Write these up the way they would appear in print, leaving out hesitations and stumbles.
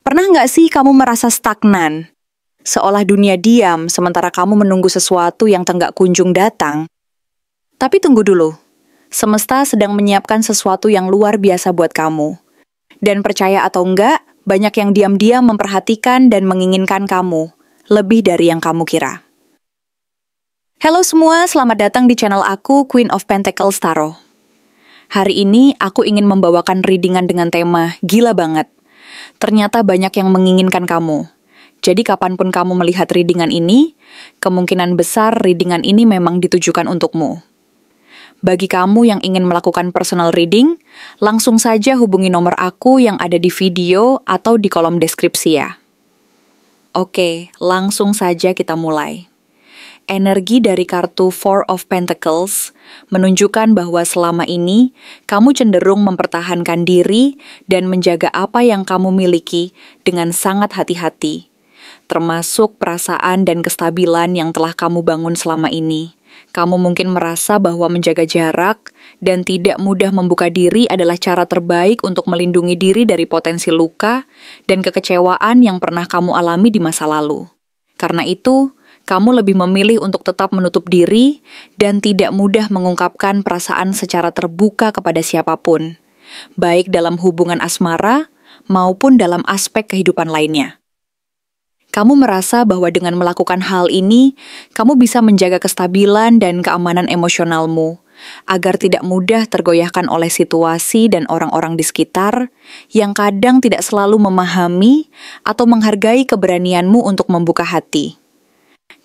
Pernah nggak sih kamu merasa stagnan? Seolah dunia diam sementara kamu menunggu sesuatu yang tenggak kunjung datang. Tapi tunggu dulu, semesta sedang menyiapkan sesuatu yang luar biasa buat kamu. Dan percaya atau enggak, banyak yang diam-diam memperhatikan dan menginginkan kamu, lebih dari yang kamu kira. Halo semua, selamat datang di channel aku, Queen of Pentacles Tarot. Hari ini aku ingin membawakan readingan dengan tema gila banget. Ternyata banyak yang menginginkan kamu. Jadi kapanpun kamu melihat readingan ini, kemungkinan besar readingan ini memang ditujukan untukmu. Bagi kamu yang ingin melakukan personal reading, langsung saja hubungi nomor aku yang ada di video atau di kolom deskripsi ya. Oke, langsung saja kita mulai. Energi dari kartu Four of Pentacles menunjukkan bahwa selama ini kamu cenderung mempertahankan diri dan menjaga apa yang kamu miliki dengan sangat hati-hati, termasuk perasaan dan kestabilan yang telah kamu bangun selama ini. Kamu mungkin merasa bahwa menjaga jarak dan tidak mudah membuka diri adalah cara terbaik untuk melindungi diri dari potensi luka dan kekecewaan yang pernah kamu alami di masa lalu. Karena itu, kamu lebih memilih untuk tetap menutup diri dan tidak mudah mengungkapkan perasaan secara terbuka kepada siapapun, baik dalam hubungan asmara maupun dalam aspek kehidupan lainnya. Kamu merasa bahwa dengan melakukan hal ini, kamu bisa menjaga kestabilan dan keamanan emosionalmu, agar tidak mudah tergoyahkan oleh situasi dan orang-orang di sekitar yang kadang tidak selalu memahami atau menghargai keberanianmu untuk membuka hati.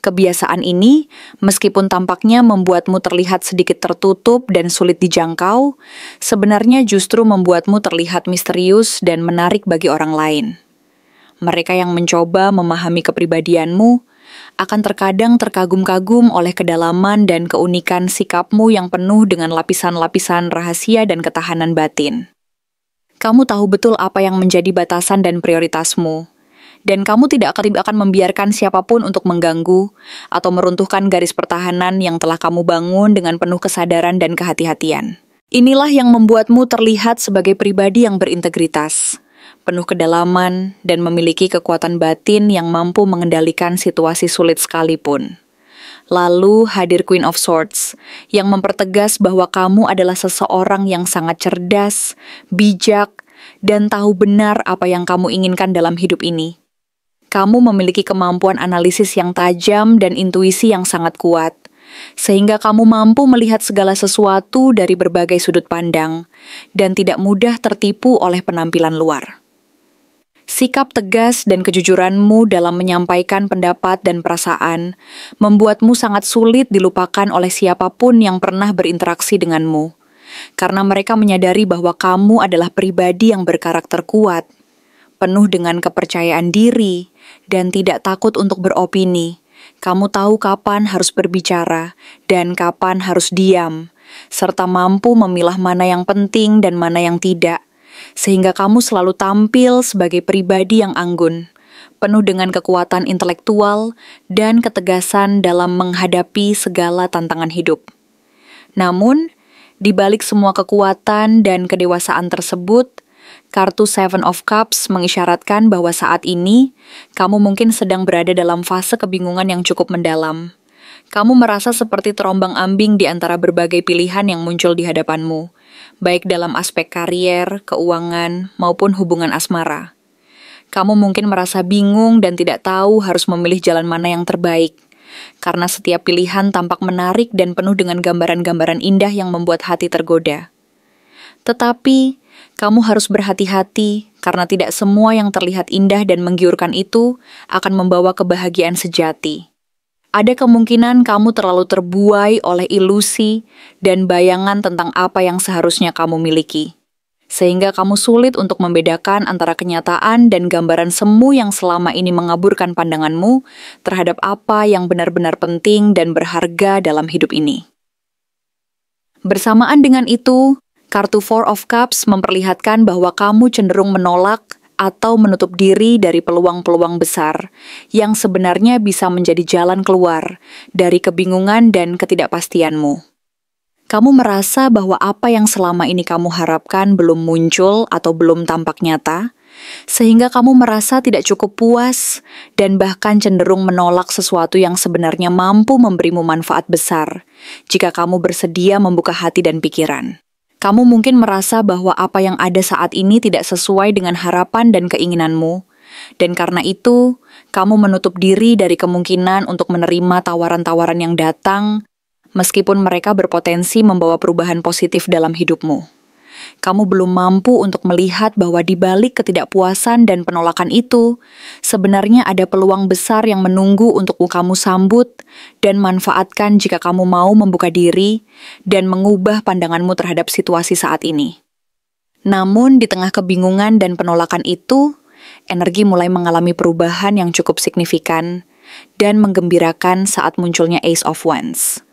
Kebiasaan ini, meskipun tampaknya membuatmu terlihat sedikit tertutup dan sulit dijangkau, sebenarnya justru membuatmu terlihat misterius dan menarik bagi orang lain. Mereka yang mencoba memahami kepribadianmu akan terkadang terkagum-kagum oleh kedalaman dan keunikan sikapmu yang penuh dengan lapisan-lapisan rahasia dan ketahanan batin. Kamu tahu betul apa yang menjadi batasan dan prioritasmu, dan kamu tidak akan membiarkan siapapun untuk mengganggu atau meruntuhkan garis pertahanan yang telah kamu bangun dengan penuh kesadaran dan kehati-hatian. Inilah yang membuatmu terlihat sebagai pribadi yang berintegritas, penuh kedalaman, dan memiliki kekuatan batin yang mampu mengendalikan situasi sulit sekalipun. Lalu hadir Queen of Swords, yang mempertegas bahwa kamu adalah seseorang yang sangat cerdas, bijak, dan tahu benar apa yang kamu inginkan dalam hidup ini. Kamu memiliki kemampuan analisis yang tajam dan intuisi yang sangat kuat, sehingga kamu mampu melihat segala sesuatu dari berbagai sudut pandang, dan tidak mudah tertipu oleh penampilan luar. Sikap tegas dan kejujuranmu dalam menyampaikan pendapat dan perasaan membuatmu sangat sulit dilupakan oleh siapapun yang pernah berinteraksi denganmu, karena mereka menyadari bahwa kamu adalah pribadi yang berkarakter kuat, penuh dengan kepercayaan diri, dan tidak takut untuk beropini. Kamu tahu kapan harus berbicara dan kapan harus diam, serta mampu memilah mana yang penting dan mana yang tidak, sehingga kamu selalu tampil sebagai pribadi yang anggun, penuh dengan kekuatan intelektual dan ketegasan dalam menghadapi segala tantangan hidup. Namun, di balik semua kekuatan dan kedewasaan tersebut, kartu Seven of Cups mengisyaratkan bahwa saat ini, kamu mungkin sedang berada dalam fase kebingungan yang cukup mendalam. Kamu merasa seperti terombang-ambing di antara berbagai pilihan yang muncul di hadapanmu, baik dalam aspek karier, keuangan, maupun hubungan asmara. Kamu mungkin merasa bingung dan tidak tahu harus memilih jalan mana yang terbaik, karena setiap pilihan tampak menarik dan penuh dengan gambaran-gambaran indah yang membuat hati tergoda. Tetapi, kamu harus berhati-hati karena tidak semua yang terlihat indah dan menggiurkan itu akan membawa kebahagiaan sejati. Ada kemungkinan kamu terlalu terbuai oleh ilusi dan bayangan tentang apa yang seharusnya kamu miliki, sehingga kamu sulit untuk membedakan antara kenyataan dan gambaran semu yang selama ini mengaburkan pandanganmu terhadap apa yang benar-benar penting dan berharga dalam hidup ini. Bersamaan dengan itu, kartu Four of Cups memperlihatkan bahwa kamu cenderung menolak atau menutup diri dari peluang-peluang besar yang sebenarnya bisa menjadi jalan keluar dari kebingungan dan ketidakpastianmu. Kamu merasa bahwa apa yang selama ini kamu harapkan belum muncul atau belum tampak nyata, sehingga kamu merasa tidak cukup puas dan bahkan cenderung menolak sesuatu yang sebenarnya mampu memberimu manfaat besar jika kamu bersedia membuka hati dan pikiran. Kamu mungkin merasa bahwa apa yang ada saat ini tidak sesuai dengan harapan dan keinginanmu, dan karena itu, kamu menutup diri dari kemungkinan untuk menerima tawaran-tawaran yang datang, meskipun mereka berpotensi membawa perubahan positif dalam hidupmu. Kamu belum mampu untuk melihat bahwa di balik ketidakpuasan dan penolakan itu, sebenarnya ada peluang besar yang menunggu untuk kamu sambut dan manfaatkan jika kamu mau membuka diri dan mengubah pandanganmu terhadap situasi saat ini. Namun, di tengah kebingungan dan penolakan itu, energi mulai mengalami perubahan yang cukup signifikan dan menggembirakan saat munculnya Ace of Wands.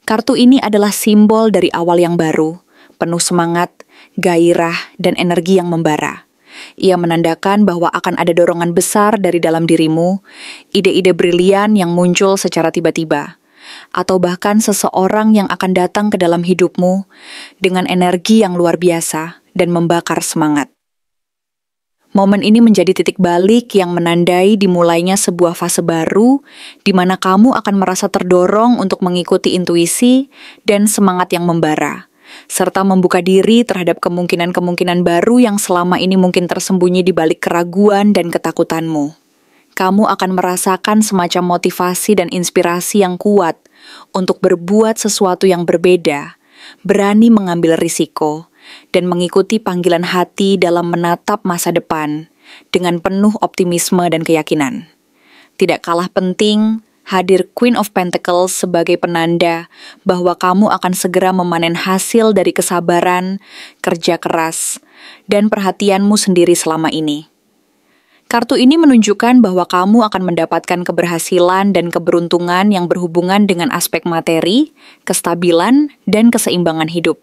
Kartu ini adalah simbol dari awal yang baru, penuh semangat, gairah, dan energi yang membara. Ia menandakan bahwa akan ada dorongan besar dari dalam dirimu, ide-ide brilian yang muncul secara tiba-tiba, atau bahkan seseorang yang akan datang ke dalam hidupmu dengan energi yang luar biasa dan membakar semangat. Momen ini menjadi titik balik yang menandai dimulainya sebuah fase baru di mana kamu akan merasa terdorong untuk mengikuti intuisi dan semangat yang membara, serta membuka diri terhadap kemungkinan-kemungkinan baru yang selama ini mungkin tersembunyi di balik keraguan dan ketakutanmu. Kamu akan merasakan semacam motivasi dan inspirasi yang kuat untuk berbuat sesuatu yang berbeda, berani mengambil risiko, dan mengikuti panggilan hati dalam menatap masa depan dengan penuh optimisme dan keyakinan. Tidak kalah penting, hadir Queen of Pentacles sebagai penanda bahwa kamu akan segera memanen hasil dari kesabaran, kerja keras, dan perhatianmu sendiri selama ini. Kartu ini menunjukkan bahwa kamu akan mendapatkan keberhasilan dan keberuntungan yang berhubungan dengan aspek materi, kestabilan, dan keseimbangan hidup.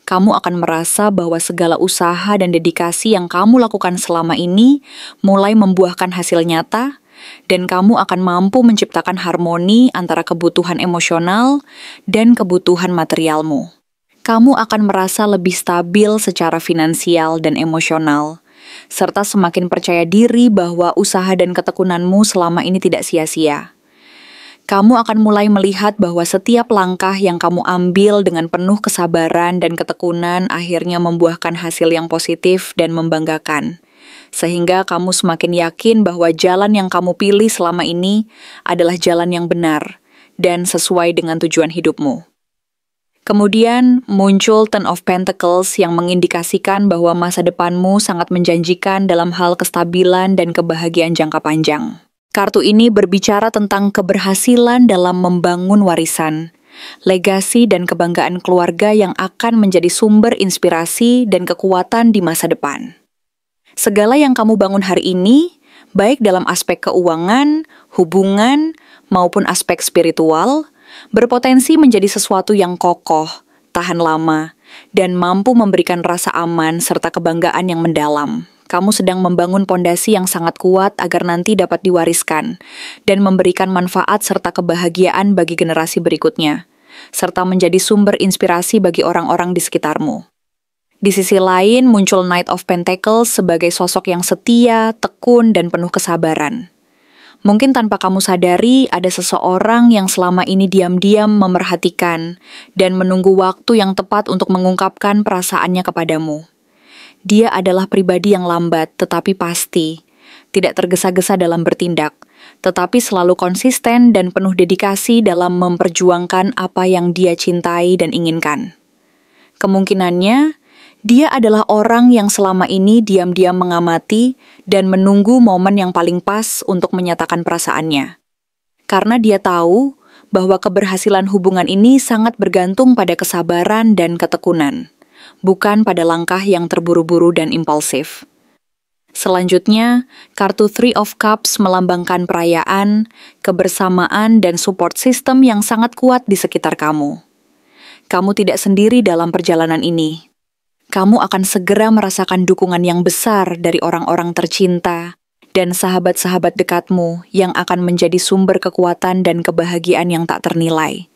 Kamu akan merasa bahwa segala usaha dan dedikasi yang kamu lakukan selama ini mulai membuahkan hasil nyata, dan kamu akan mampu menciptakan harmoni antara kebutuhan emosional dan kebutuhan materialmu. Kamu akan merasa lebih stabil secara finansial dan emosional, serta semakin percaya diri bahwa usaha dan ketekunanmu selama ini tidak sia-sia. Kamu akan mulai melihat bahwa setiap langkah yang kamu ambil dengan penuh kesabaran dan ketekunan akhirnya membuahkan hasil yang positif dan membanggakan. Sehingga kamu semakin yakin bahwa jalan yang kamu pilih selama ini adalah jalan yang benar dan sesuai dengan tujuan hidupmu. Kemudian muncul Ten of Pentacles yang mengindikasikan bahwa masa depanmu sangat menjanjikan dalam hal kestabilan dan kebahagiaan jangka panjang. Kartu ini berbicara tentang keberhasilan dalam membangun warisan, legasi dan kebanggaan keluarga yang akan menjadi sumber inspirasi dan kekuatan di masa depan. Segala yang kamu bangun hari ini, baik dalam aspek keuangan, hubungan, maupun aspek spiritual, berpotensi menjadi sesuatu yang kokoh, tahan lama, dan mampu memberikan rasa aman serta kebanggaan yang mendalam. Kamu sedang membangun pondasi yang sangat kuat agar nanti dapat diwariskan dan memberikan manfaat serta kebahagiaan bagi generasi berikutnya, serta menjadi sumber inspirasi bagi orang-orang di sekitarmu. Di sisi lain, muncul Knight of Pentacles sebagai sosok yang setia, tekun, dan penuh kesabaran. Mungkin tanpa kamu sadari, ada seseorang yang selama ini diam-diam memerhatikan dan menunggu waktu yang tepat untuk mengungkapkan perasaannya kepadamu. Dia adalah pribadi yang lambat tetapi pasti, tidak tergesa-gesa dalam bertindak, tetapi selalu konsisten dan penuh dedikasi dalam memperjuangkan apa yang dia cintai dan inginkan. Kemungkinannya, dia adalah orang yang selama ini diam-diam mengamati dan menunggu momen yang paling pas untuk menyatakan perasaannya. Karena dia tahu bahwa keberhasilan hubungan ini sangat bergantung pada kesabaran dan ketekunan, bukan pada langkah yang terburu-buru dan impulsif. Selanjutnya, kartu Three of Cups melambangkan perayaan, kebersamaan, dan support system yang sangat kuat di sekitar kamu. Kamu tidak sendiri dalam perjalanan ini. Kamu akan segera merasakan dukungan yang besar dari orang-orang tercinta dan sahabat-sahabat dekatmu yang akan menjadi sumber kekuatan dan kebahagiaan yang tak ternilai.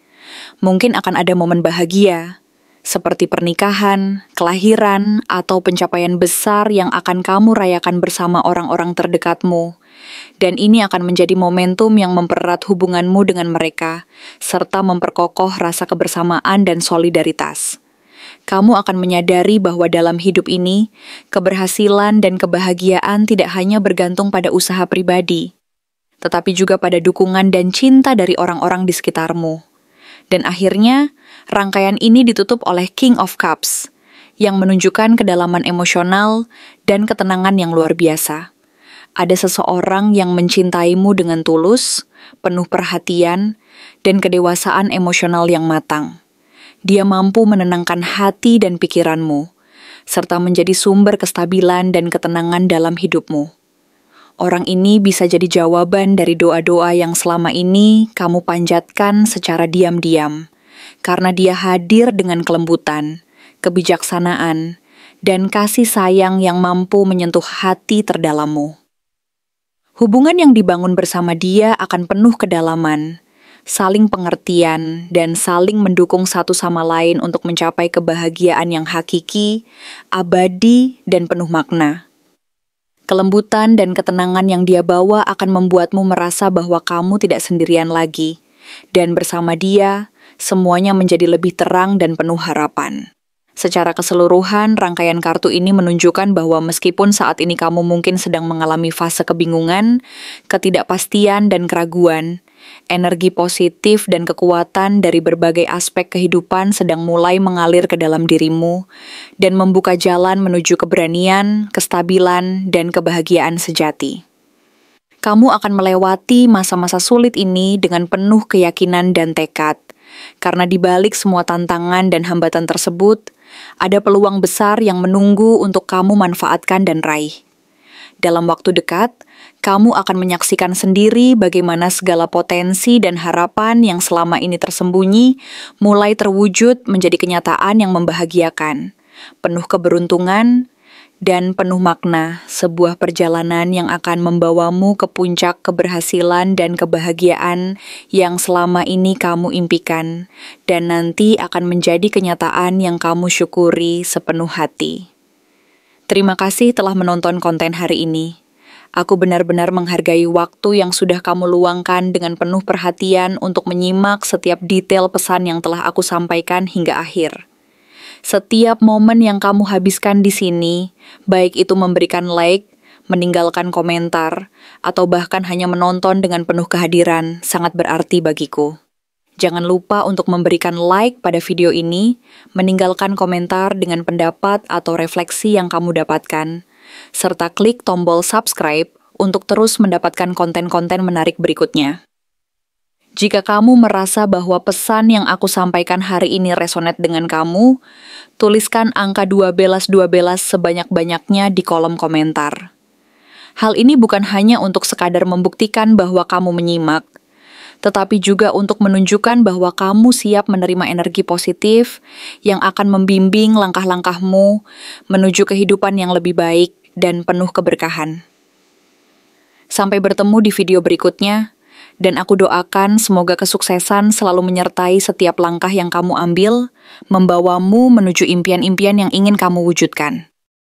Mungkin akan ada momen bahagia, seperti pernikahan, kelahiran, atau pencapaian besar yang akan kamu rayakan bersama orang-orang terdekatmu. Dan ini akan menjadi momentum yang mempererat hubunganmu dengan mereka, serta memperkokoh rasa kebersamaan dan solidaritas. Kamu akan menyadari bahwa dalam hidup ini, keberhasilan dan kebahagiaan tidak hanya bergantung pada usaha pribadi, tetapi juga pada dukungan dan cinta dari orang-orang di sekitarmu. Dan akhirnya, rangkaian ini ditutup oleh King of Cups, yang menunjukkan kedalaman emosional dan ketenangan yang luar biasa. Ada seseorang yang mencintaimu dengan tulus, penuh perhatian, dan kedewasaan emosional yang matang. Dia mampu menenangkan hati dan pikiranmu, serta menjadi sumber kestabilan dan ketenangan dalam hidupmu. Orang ini bisa jadi jawaban dari doa-doa yang selama ini kamu panjatkan secara diam-diam, karena dia hadir dengan kelembutan, kebijaksanaan, dan kasih sayang yang mampu menyentuh hati terdalammu. Hubungan yang dibangun bersama dia akan penuh kedalaman, saling pengertian, dan saling mendukung satu sama lain untuk mencapai kebahagiaan yang hakiki, abadi, dan penuh makna. Kelembutan dan ketenangan yang dia bawa akan membuatmu merasa bahwa kamu tidak sendirian lagi, dan bersama dia, semuanya menjadi lebih terang dan penuh harapan. Secara keseluruhan, rangkaian kartu ini menunjukkan bahwa meskipun saat ini kamu mungkin sedang mengalami fase kebingungan, ketidakpastian, dan keraguan, energi positif dan kekuatan dari berbagai aspek kehidupan sedang mulai mengalir ke dalam dirimu dan membuka jalan menuju keberanian, kestabilan, dan kebahagiaan sejati. Kamu akan melewati masa-masa sulit ini dengan penuh keyakinan dan tekad, karena di balik semua tantangan dan hambatan tersebut, ada peluang besar yang menunggu untuk kamu manfaatkan dan raih. Dalam waktu dekat, kamu akan menyaksikan sendiri bagaimana segala potensi dan harapan yang selama ini tersembunyi mulai terwujud menjadi kenyataan yang membahagiakan, penuh keberuntungan, dan penuh makna, sebuah perjalanan yang akan membawamu ke puncak keberhasilan dan kebahagiaan yang selama ini kamu impikan, dan nanti akan menjadi kenyataan yang kamu syukuri sepenuh hati. Terima kasih telah menonton konten hari ini. Aku benar-benar menghargai waktu yang sudah kamu luangkan dengan penuh perhatian untuk menyimak setiap detail pesan yang telah aku sampaikan hingga akhir. Setiap momen yang kamu habiskan di sini, baik itu memberikan like, meninggalkan komentar, atau bahkan hanya menonton dengan penuh kehadiran, sangat berarti bagiku. Jangan lupa untuk memberikan like pada video ini, meninggalkan komentar dengan pendapat atau refleksi yang kamu dapatkan, serta klik tombol subscribe untuk terus mendapatkan konten-konten menarik berikutnya. Jika kamu merasa bahwa pesan yang aku sampaikan hari ini resonate dengan kamu, tuliskan angka 12 sebanyak-banyaknya di kolom komentar. Hal ini bukan hanya untuk sekadar membuktikan bahwa kamu menyimak, tetapi juga untuk menunjukkan bahwa kamu siap menerima energi positif yang akan membimbing langkah-langkahmu menuju kehidupan yang lebih baik dan penuh keberkahan. Sampai bertemu di video berikutnya. Dan aku doakan semoga kesuksesan selalu menyertai setiap langkah yang kamu ambil, membawamu menuju impian-impian yang ingin kamu wujudkan.